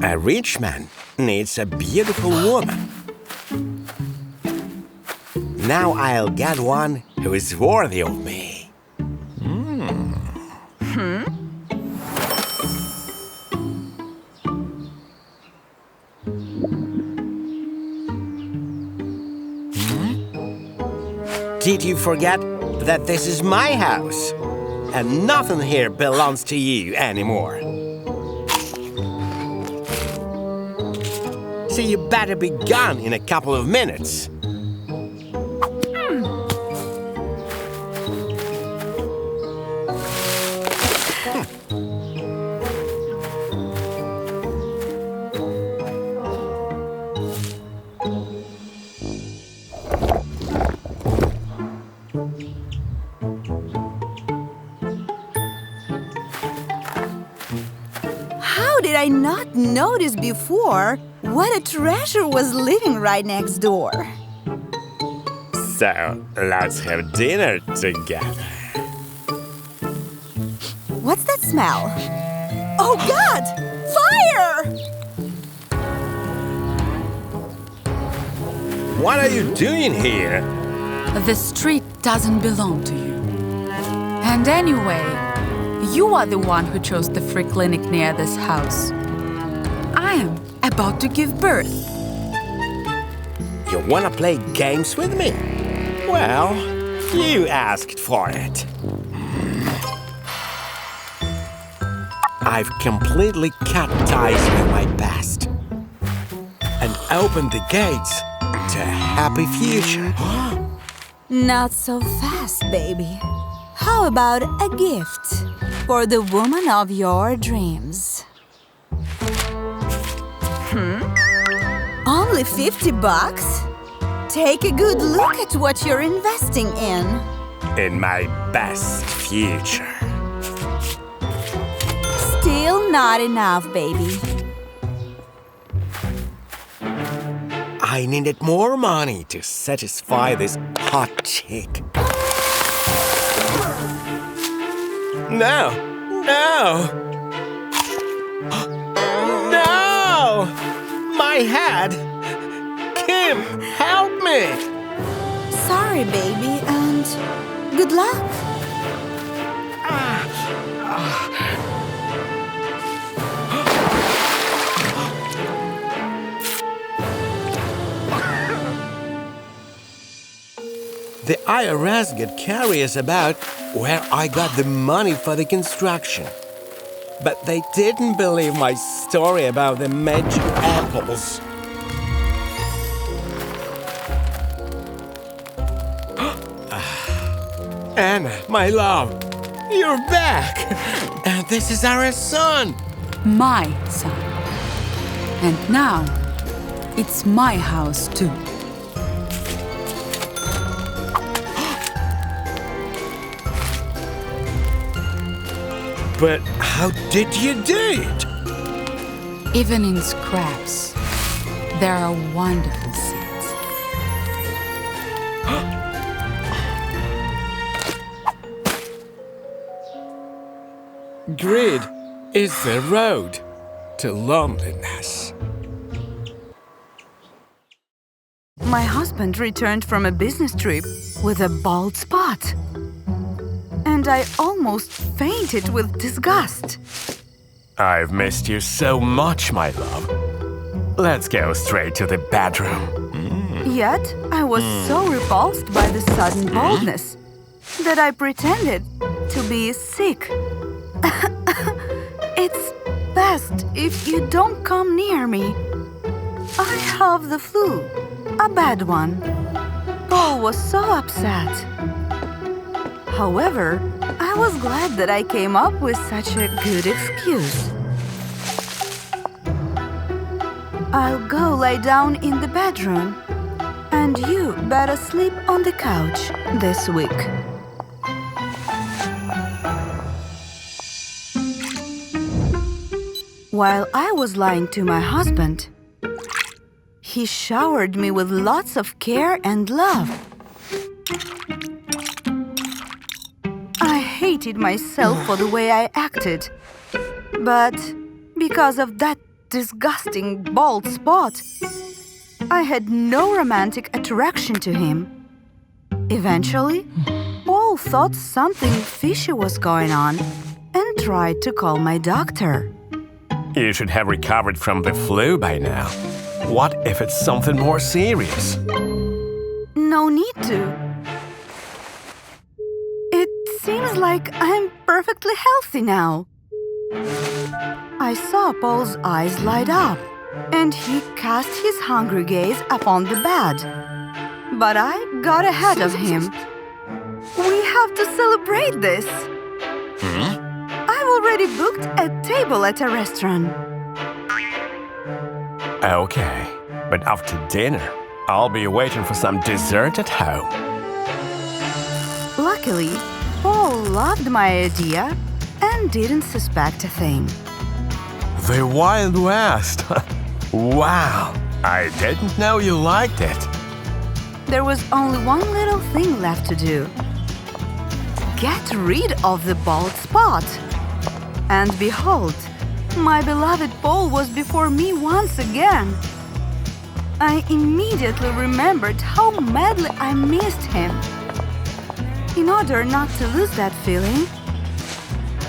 A rich man needs a beautiful woman. Now I'll get one who is worthy of me. Did you forget that this is my house? And nothing here belongs to you anymore. So you better be gone in a couple of minutes. How did I not notice before what a treasure was living right next door? So, let's have dinner together. What's that smell? Oh, God! Fire! What are you doing here? The street doesn't belong to you. And anyway, you are the one who chose the free clinic near this house. I am about to give birth. You wanna play games with me? Well, you asked for it. I've completely cut ties with my past and opened the gates to a happy future. Not so fast, baby. How about a gift for the woman of your dreams? Only $50? Take a good look at what you're investing in. In my best future. Still not enough, baby. I needed more money to satisfy this hot chick. No! No! No! My head! Kim, help me! Sorry, baby, and good luck. The IRS get curious about where I got the money for the construction. But they didn't believe my story about the magic apples. Anna, my love, you're back! And this is our son! My son. And now, it's my house too. But how did you do it? Even in scraps, there are wonderful seeds. Grid is the road to loneliness. My husband returned from a business trip with a bald spot. And I almost fainted with disgust. I've missed you so much, my love. Let's go straight to the bedroom. Yet, I was so repulsed by the sudden baldness that I pretended to be sick. It's best if you don't come near me. I have the flu, a bad one. Paul was so upset. However, I was glad that I came up with such a good excuse. I'll go lie down in the bedroom, and you better sleep on the couch this week. While I was lying to my husband, he showered me with lots of care and love. I hated myself for the way I acted, but because of that disgusting bald spot. I had no romantic attraction to him. Eventually, Paul thought something fishy was going on and tried to call my doctor. You should have recovered from the flu by now. What if it's something more serious? No need to. It seems like I'm perfectly healthy now. I saw Paul's eyes light up, and he cast his hungry gaze upon the bed. But I got ahead of him. We have to celebrate this. I've already booked a table at a restaurant. Okay, but after dinner, I'll be waiting for some dessert at home. Luckily, Paul loved my idea and didn't suspect a thing. The Wild West! Wow! I didn't know you liked it. There was only one little thing left to do. Get rid of the bald spot. And behold, my beloved Paul was before me once again. I immediately remembered how madly I missed him. In order not to lose that feeling,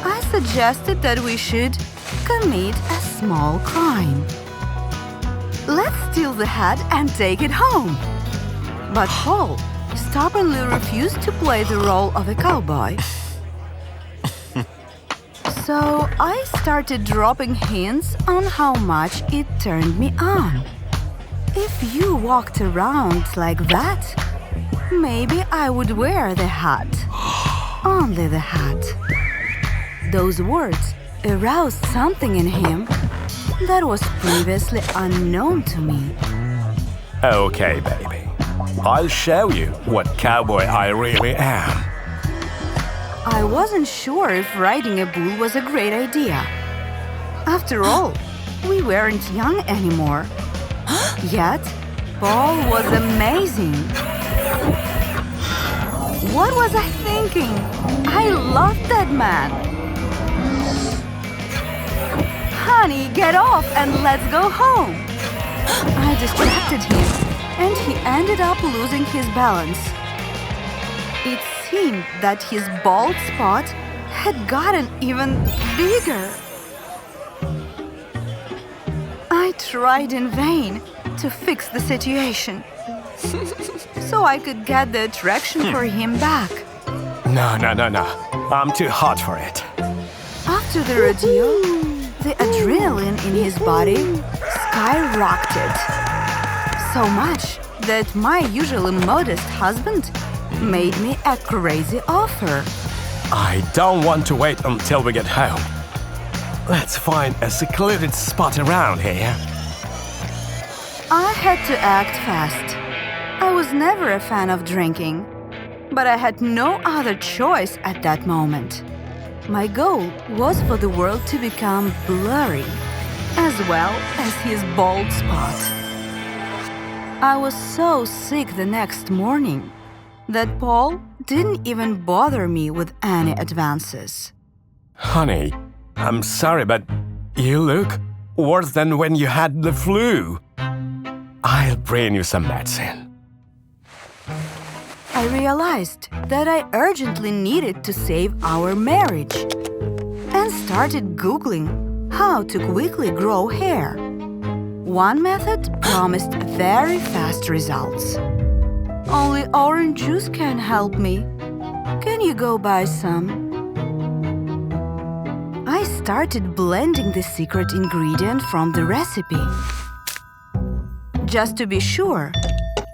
I suggested that we should commit a small crime. Let's steal the hat and take it home. But Paul stubbornly refused to play the role of a cowboy. So I started dropping hints on how much it turned me on. If you walked around like that, maybe I would wear the hat. Only the hat. Those words aroused something in him that was previously unknown to me. Okay, baby. I'll show you what cowboy I really am. I wasn't sure if riding a bull was a great idea. After all, we weren't young anymore. Yet, Paul was amazing. What was I thinking? I loved that man. Honey, get off and let's go home. I distracted him, and he ended up losing his balance. It seemed that his bald spot had gotten even bigger. I tried in vain to fix the situation so I could get the attraction for him back. No. I'm too hot for it. After the rodeo, the adrenaline in his body skyrocketed. So much that my usually modest husband made me a crazy offer. I don't want to wait until we get home. Let's find a secluded spot around here. I had to act fast. I was never a fan of drinking, but I had no other choice at that moment. My goal was for the world to become blurry, as well as his bald spot. I was so sick the next morning that Paul didn't even bother me with any advances. Honey, I'm sorry, but you look worse than when you had the flu. I'll bring you some medicine. I realized that I urgently needed to save our marriage and started Googling how to quickly grow hair. One method promised very fast results. Only orange juice can help me. Can you go buy some? I started blending the secret ingredient from the recipe. Just to be sure,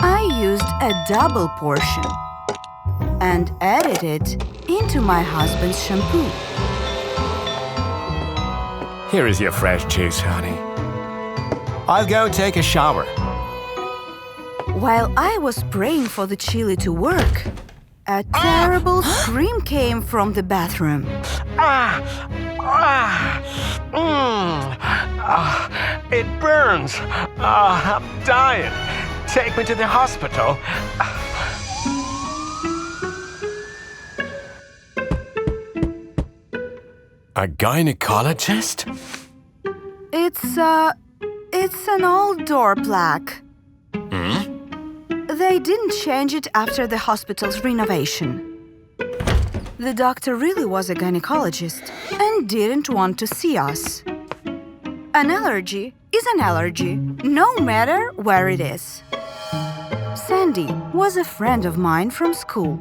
I used a double portion and added it into my husband's shampoo. Here is your fresh juice, honey. I'll go take a shower. While I was praying for the chili to work, a terrible scream came from the bathroom. It burns. I'm dying. Take me to the hospital. A gynecologist? It It's an old door plaque. They didn't change it after the hospital's renovation. The doctor really was a gynecologist and didn't want to see us. An allergy is an allergy, no matter where it is. Sandy was a friend of mine from school.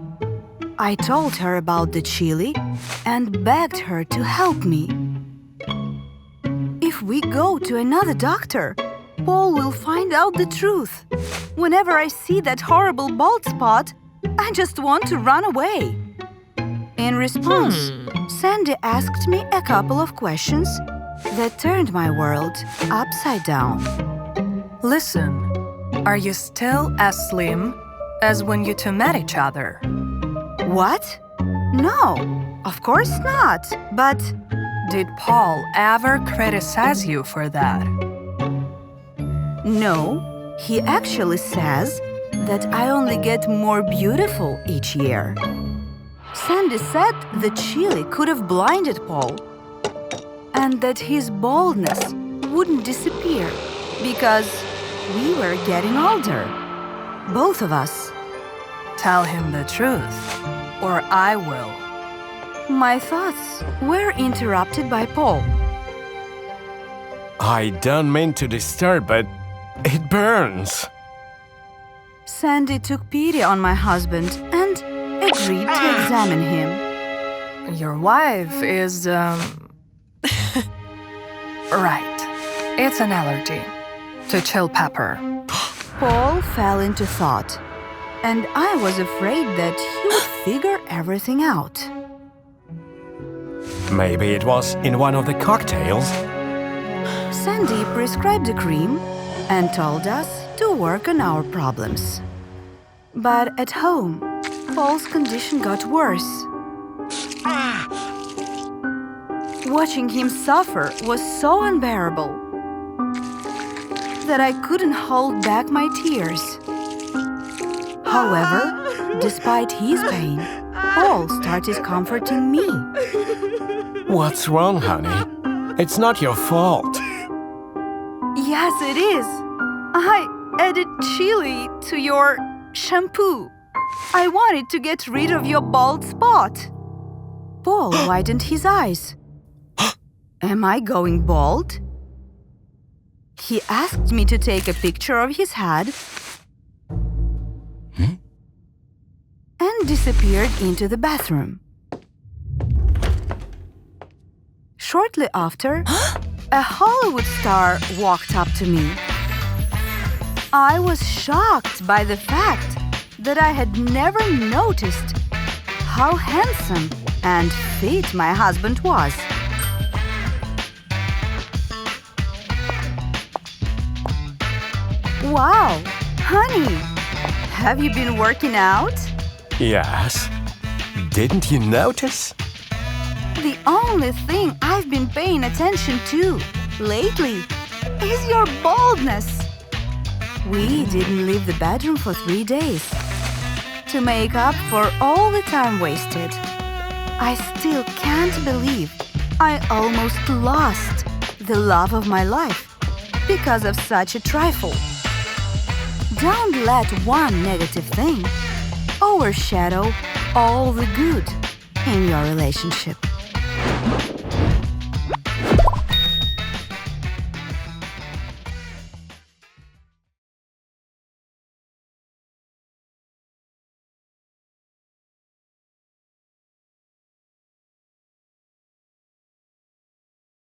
I told her about the chili and begged her to help me. If we go to another doctor, Paul will find out the truth. Whenever I see that horrible bald spot, I just want to run away. In response, Sandy asked me a couple of questions that turned my world upside down. Listen, are you still as slim as when you two met each other? What? No, of course not, but... Did Paul ever criticize you for that? No, he actually says that I only get more beautiful each year. Sandy said the chili could have blinded Paul and that his baldness wouldn't disappear because we were getting older. Both of us. Tell him the truth, or I will. My thoughts were interrupted by Paul. I don't mean to disturb, but it burns. Sandy took pity on my husband and agreed to examine him. Your wife is, Right. It's an allergy to chill pepper. Paul fell into thought, and I was afraid that he would figure everything out. Maybe it was in one of the cocktails. Sandy prescribed a cream and told us to work on our problems. But at home, Paul's condition got worse. Watching him suffer was so unbearable that I couldn't hold back my tears. However, despite his pain, Paul started comforting me. What's wrong, honey? It's not your fault. Yes, it is. I added chili to your shampoo. I wanted to get rid of your bald spot. Paul widened his eyes. Am I going bald? He asked me to take a picture of his head and disappeared into the bathroom. Shortly after, a Hollywood star walked up to me. I was shocked by the fact that I had never noticed how handsome and fit my husband was. Wow, honey, have you been working out? Yes. Didn't you notice? The only thing I've been paying attention to lately is your baldness. We didn't leave the bedroom for 3 days to make up for all the time wasted. I still can't believe I almost lost the love of my life because of such a trifle. Don't let one negative thing overshadow all the good in your relationship.